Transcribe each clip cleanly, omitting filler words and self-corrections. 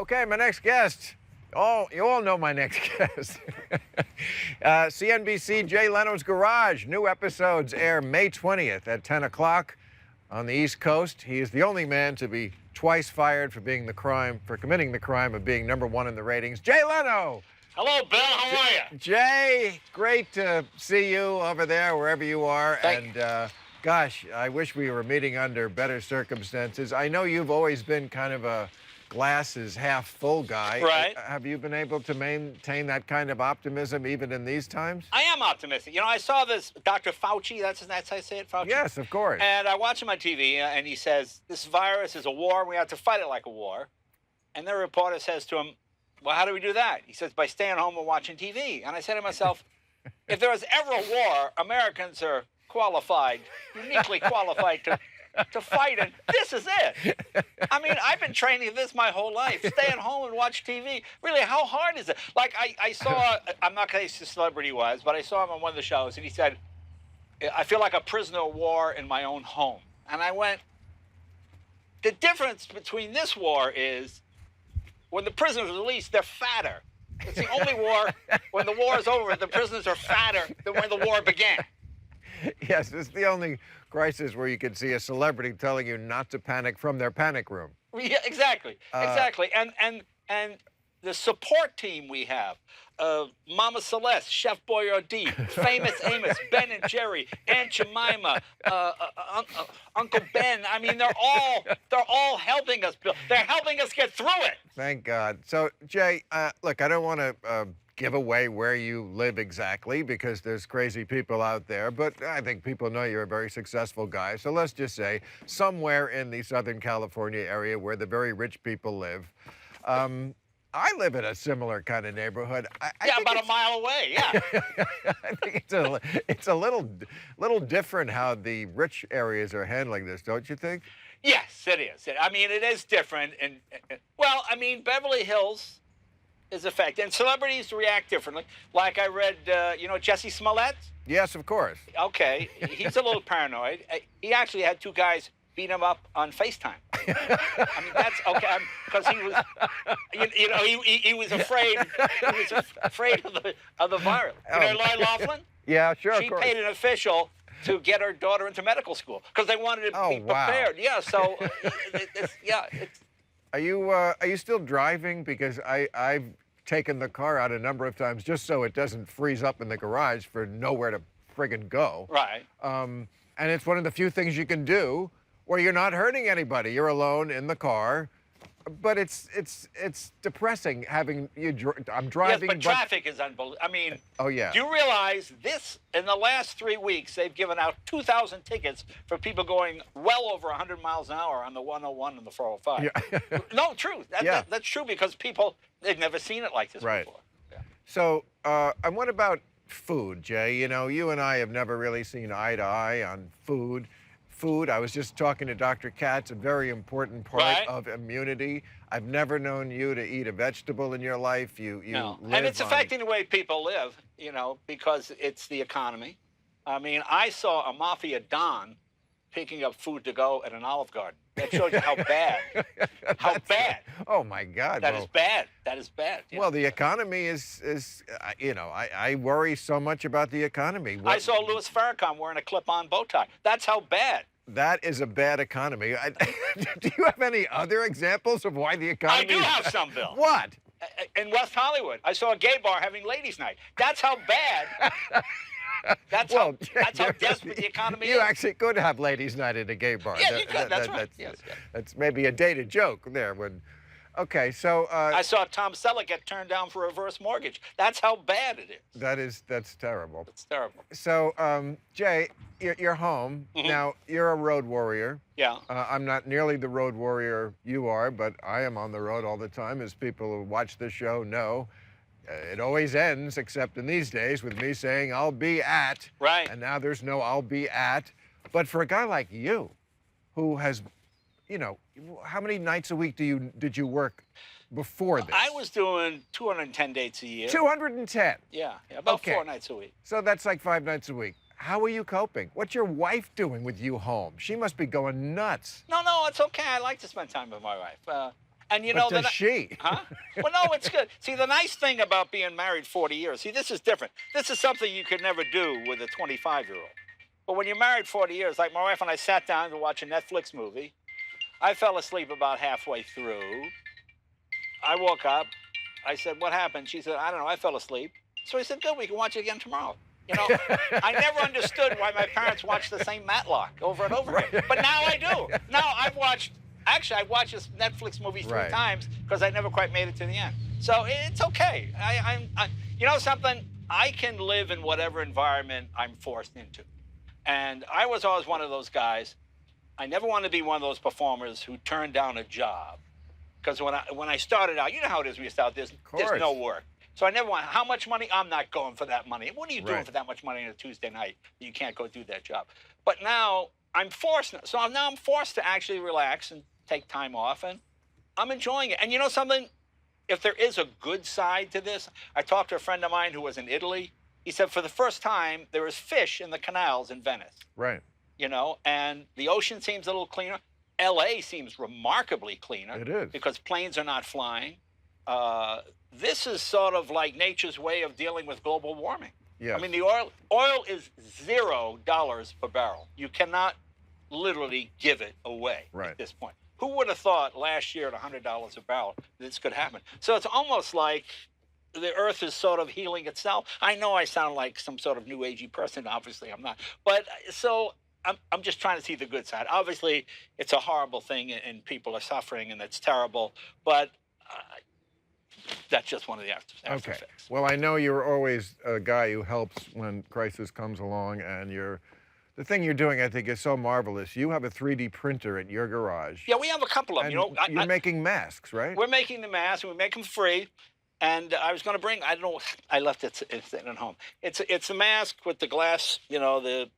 Okay, my next guest. Oh, you all know my next guest. CNBC Jay Leno's Garage. New episodes air May 20th at 10 o'clock on the East Coast. He is the only man to be twice fired for committing the crime of being #1 in the ratings. Jay Leno. Hello, Bill. How are you? Jay, great to see you over there, wherever you are. Gosh, I wish we were meeting under better circumstances. I know you've always been kind of a glasses half full guy. Right. Have you been able to maintain that kind of optimism even in these times? I am optimistic. You know, I saw this Dr. Fauci, that's how I say it, Fauci? Yes, of course. And I watch him on TV, and he says, this virus is a war, and we have to fight it like a war. And the reporter says to him, well, how do we do that? He says, by staying home and watching TV. And I said to myself, if there was ever a war, Americans are qualified, uniquely qualified to fight, and this is it. I mean, I've been training this my whole life. Stay at home and watch TV. Really, how hard is it? Like, I saw, I'm not going to say celebrity he was, but I saw him on one of the shows, and he said, I feel like a prisoner of war in my own home. And I went, the difference between this war is when the prisoners are released, they're fatter. It's the only war, when the war is over, the prisoners are fatter than when the war began. Yes, it's the only crisis where you can see a celebrity telling you not to panic from their panic room. Yeah, exactly, exactly. And the support team we have, Mama Celeste, Chef Boyardee, Famous Amos, Ben and Jerry, Aunt Jemima, Uncle Ben. I mean, they're all helping us, Bill. They're helping us get through it. Thank God. So, Jay, look, I don't want to give away where you live exactly because there's crazy people out there, but I think people know you're a very successful guy. So let's just say somewhere in the Southern California area where the very rich people live. I live in a similar kind of neighborhood. Yeah, about a mile away, yeah. I think it's a little different how the rich areas are handling this, don't you think? Yes, it is. I mean, it is different. And well, I mean, Beverly Hills is affected, and celebrities react differently. Like I read, you know, Jesse Smollett? Yes, of course. Okay, he's a little paranoid. He actually had 2 guys beat him up on FaceTime. I mean, that's okay, because he was, you know, he was afraid. He was afraid of the virus. You know, Lloyd Laughlin? Yeah, sure. She paid an official to get her daughter into medical school because they wanted to be prepared. Wow. Yeah, so Are you still driving? Because I've taken the car out a number of times just so it doesn't freeze up in the garage for nowhere to friggin' go. Right. And it's one of the few things you can do where you're not hurting anybody. You're alone in the car. But it's depressing having you. I'm driving. Yes, but traffic is unbelievable. I mean, oh yeah. Do you realize this? In the last 3 weeks, they've given out 2,000 tickets for people going well over 100 miles an hour on the 101 and the 405. Yeah. No, true. That's true because they've never seen it like this before. Yeah. So, and what about food, Jay? You know, you and I have never really seen eye to eye on food. I was just talking to Dr. Katz, a very important part of immunity. I've never known you to eat a vegetable in your life. You no. live And it's affecting the way people live, you know, because it's the economy. I mean, I saw a mafia don picking up food to go at an Olive Garden. That shows you how bad. How bad. Oh, my God. That is bad. That is bad. Yeah. Well, the economy is you know, I worry so much about the economy. I saw Louis Farrakhan wearing a clip-on bow tie. That's how bad. That is a bad economy. Do you have any other examples of why the economy? I do have some, Bill. What? In West Hollywood, I saw a gay bar having ladies' night. That's how bad. That's how desperate the economy is. You actually could have ladies' night at a gay bar. Yeah, you could. That's right. That's maybe a dated joke there. Okay, so I saw Tom Selleck get turned down for a reverse mortgage. That's how bad it is. That's terrible. It's terrible. So, Jay, you're home now. You're a road warrior. Yeah. I'm not nearly the road warrior you are, but I am on the road all the time, as people who watch this show know. It always ends, except in these days, with me saying I'll be at. Right. And now there's no I'll be at. But for a guy like you, who has, you know, how many nights a week did you work before this? I was doing 210 dates a year. 210? Yeah, about 4 nights a week. So that's like 5 nights a week. How are you coping? What's your wife doing with you home? She must be going nuts. No, it's okay. I like to spend time with my wife. And you But know does that. she? Huh? Well, no, it's good. See, the nice thing about being married 40 years, see, this is different. This is something you could never do with a 25-year-old. But when you're married 40 years, like my wife and I sat down to watch a Netflix movie, I fell asleep about halfway through. I woke up. I said, what happened? She said, I don't know. I fell asleep. So I said, good, we can watch it again tomorrow. You know, I never understood why my parents watched the same Matlock over and over again. But now I do. Now I've watched this Netflix movie three times because I never quite made it to the end. So it's okay. You know something? I can live in whatever environment I'm forced into. And I was always one of those guys. I never wanted to be one of those performers who turned down a job. Because when I started out, you know how it is when you start, there's no work. So I never want, how much money? I'm not going for that money. What are you doing for that much money on a Tuesday night? You can't go do that job. But now I'm forced. So now I'm forced to actually relax and take time off, and I'm enjoying it. And you know something? If there is a good side to this, I talked to a friend of mine who was in Italy. He said for the first time, there is fish in the canals in Venice. Right. You know, and the ocean seems a little cleaner. LA seems remarkably cleaner. It is. Because planes are not flying. This is sort of like nature's way of dealing with global warming. Yes. I mean, the oil is $0 per barrel. You cannot literally give it away at this point. Who would have thought last year at $100 a barrel this could happen? So it's almost like the earth is sort of healing itself. I know I sound like some sort of new agey person. Obviously, I'm not. But so I'm just trying to see the good side. Obviously, it's a horrible thing and people are suffering and it's terrible. But that's just one of the after effects. Well, I know you're always a guy who helps when crisis comes along, and the thing you're doing, I think, is so marvelous. You have a 3D printer at your garage. Yeah, we have a couple of them. And you're making masks, right? We're making the masks, and we make them free. And I was going to bring, I don't know, I left it sitting at home. It's a mask with the glass, you know,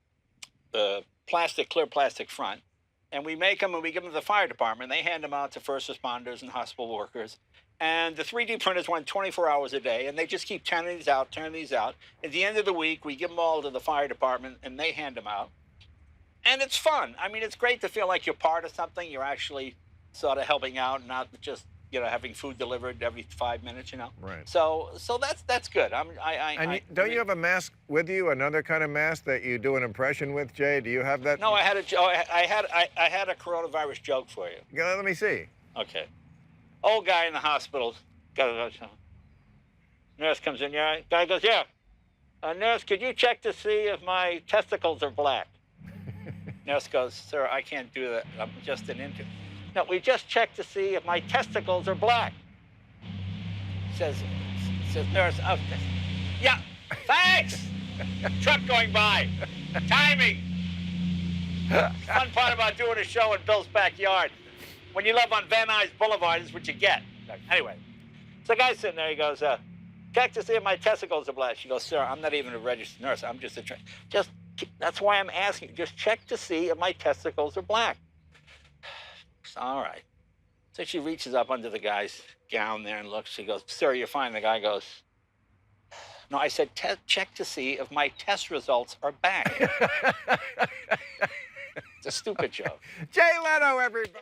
the plastic, clear plastic front. And we make them and we give them to the fire department. They hand them out to first responders and hospital workers. And the 3D printers run 24 hours a day, and they just keep turning these out. At the end of the week, we give them all to the fire department, and they hand them out. And it's fun. I mean, it's great to feel like you're part of something. You're actually sort of helping out, not just, you know, having food delivered every 5 minutes, you know. Right. So that's good. Don't you have a mask with you? Another kind of mask that you do an impression with, Jay? Do you have that? No, I had a coronavirus joke for you. Let me see. Okay. Old guy in the hospital. Nurse comes in. Yeah. Guy goes, yeah. Nurse, could you check to see if my testicles are black? Nurse goes, sir, I can't do that. I'm just an intern. No, we just checked to see if my testicles are black. Says nurse, oh, yeah, thanks. Truck going by. Timing. Fun part about doing a show in Bill's backyard. When you live on Van Nuys Boulevard, is what you get. Anyway, so the guy's sitting there. He goes, check to see if my testicles are black. She goes, sir, I'm not even a registered nurse. I'm just that's why I'm asking. Just check to see if my testicles are black. All right. So she reaches up under the guy's gown there and looks. She goes, sir, you're fine. The guy goes, no, I said, check to see if my test results are back. It's a stupid joke. Jay Leno, everybody.